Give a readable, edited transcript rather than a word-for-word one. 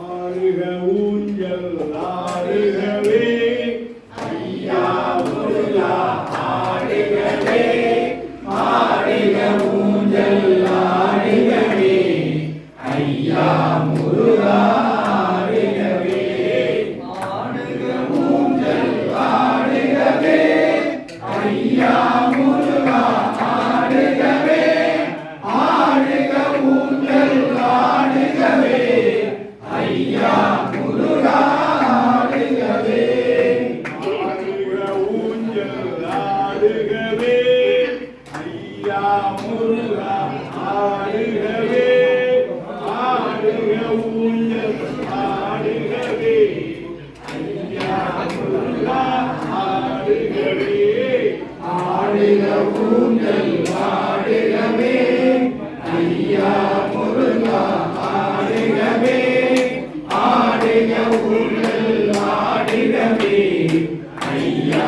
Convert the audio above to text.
ஆடுக ஊஞ்சல் ஆடுகவே ஐயா முருகா ஆடுகவே ஆடுக ஊஞ்சல் ஆடுகவே ஐயா முருகா ஆடுகவே ஆடுக ஊஞ்சல் ஆடுகவே ஐயா முருகா ஆடுகவே ஆடுக ஊஞ்சல் ஆடுகவே ஐயா முருகா ஆடுகவே ஆடுக ஊஞ்சல் ஆடுகவே ஐயா முருகா ஆடுகவே ஆடுக ஊஞ்சல் ஆடுகவே ஐயா முருகா ஆடுகவே ஆடுக ஊஞ்சல் ஆடுகவே ஐயா முருகா ஆடுகவே ஆடுக ஊஞ்சல் ஆடுகவே ஐயா